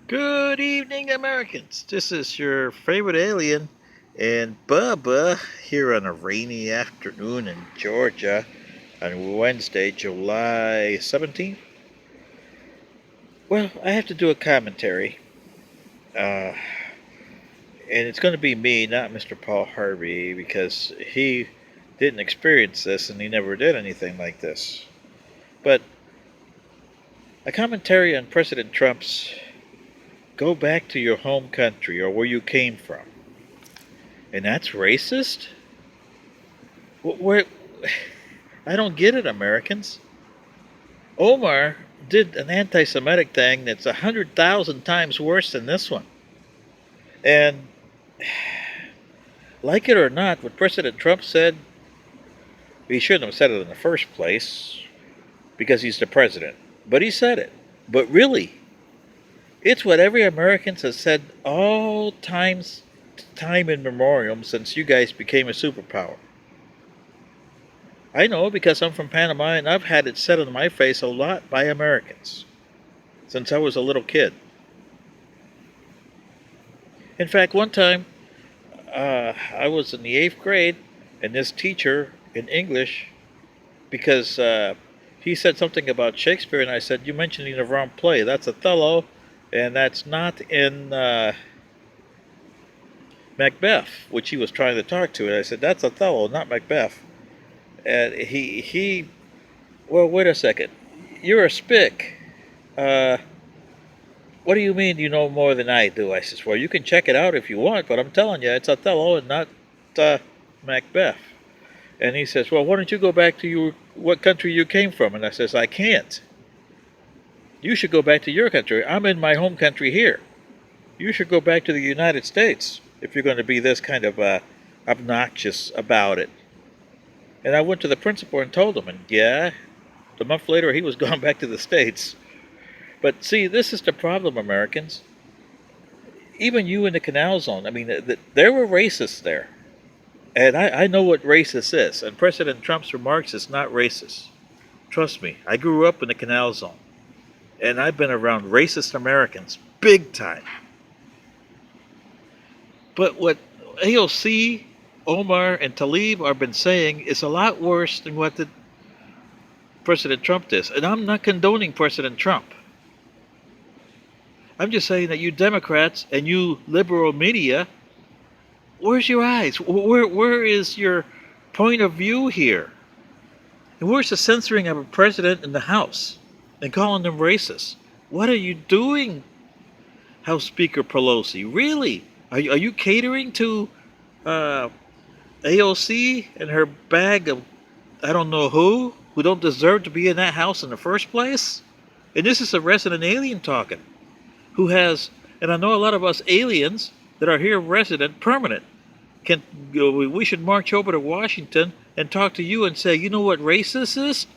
Good evening, Americans. This is your favorite alien and Bubba here on a rainy afternoon in Georgia on Wednesday, July 17th. Well, I have to do a commentary, uh, and it's going to be me, not Mr. Paul Harvey, because he didn't experience this and he never did anything like this. But a commentary on President Trump's go back to your home country or where you came from. And that's racist? Where, I don't get it, Americans. Omar did an anti Semitic thing that's 100,000 times worse than this one. And, like it or not, what President Trump said, he shouldn't have said it in the first place because he's the president. But he said it. But really, it's what every American has said all time in memoriam since you guys became a superpower. I know because I'm from Panama and I've had it said in my face a lot by Americans since I was a little kid. In fact, one time I was in the eighth grade and this teacher in English, because he said something about Shakespeare, and I said, "You mentioning the wrong play. That's Othello, and that's not in Macbeth," which he was trying to talk to. And I said, "That's Othello, not Macbeth." And he well, wait a second. You're a spick. Uh, what do you mean you know more than I do? I says, well, you can check it out if you want, but I'm telling you, it's Othello and not uh, Macbeth. And he says, well, why don't you go back to what country you came from? And I says, I can't. You should go back to your country. I'm in my home country here. You should go back to the United States if you're going to be this kind of obnoxious about it. And I went to the principal and told him, and yeah, a month later he was gone back to the States. But see, this is the problem, Americans. Even you in the Canal Zone, I mean, there were racists there. And I know what racist is. And President Trump's remarks is not racist. Trust me, I grew up in the Canal Zone. And I've been around racist Americans, big time. But what AOC, Omar, and Tlaib have been saying is a lot worse than what the President Trump did. And I'm not condoning President Trump. I'm just saying that you Democrats and you liberal media, where's your eyes? Where is your point of view here? And where's the censoring of a president in the House and calling them racist? What are you doing, House Speaker Pelosi? Really? Are you catering to AOC and her bag of I don't know who don't deserve to be in that house in the first place? And this is a resident alien talking, who has, and I know a lot of us aliens that are here resident permanent can we should march over to Washington and talk to you and say, you know what racist is?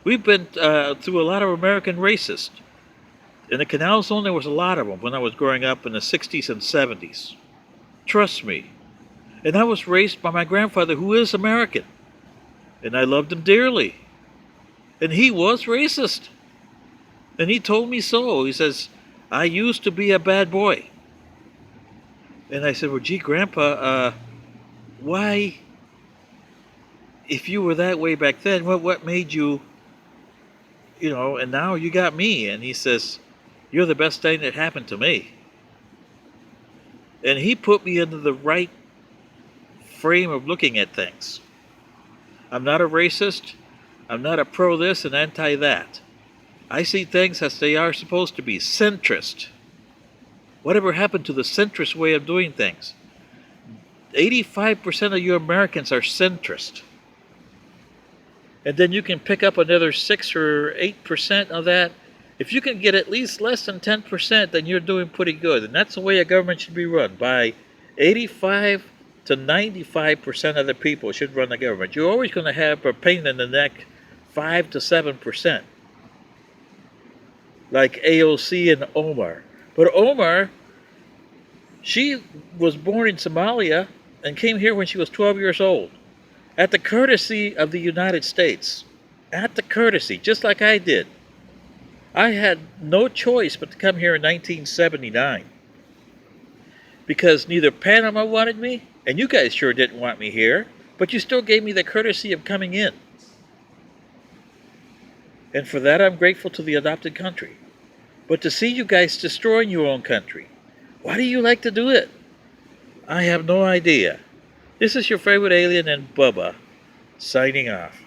We've been through a lot of American racists. In the Canal Zone, there was a lot of them when I was growing up in the 60s and 70s. Trust me. And I was raised by my grandfather, who is American. And I loved him dearly. And he was racist. And he told me so. He says, I used to be a bad boy. And I said, well, gee, Grandpa, why, if you were that way back then, what made you, and now you got me. And he says, you're the best thing that happened to me. And he put me into the right frame of looking at things. I'm not a racist. I'm not a pro this and anti that. I see things as they are supposed to be, centrist. Whatever happened to the centrist way of doing things? 85% of you Americans are centrist. And then you can pick up another 6 or 8% of that. If you can get at least less than 10%, then you're doing pretty good. And that's the way a government should be run. By 85 to 95% of the people should run the government. You're always going to have a pain in the neck 5 to 7%. Like AOC and Omar. But Omar, she was born in Somalia and came here when she was 12 years old. At the courtesy of the United States. At the courtesy, just like I did. I had no choice but to come here in 1979 because neither Panama wanted me, and you guys sure didn't want me here, but you still gave me the courtesy of coming in. And for that, I'm grateful to the adopted country. But to see you guys destroying your own country, why do you like to do it? I have no idea. This is your favorite alien and Bubba, signing off.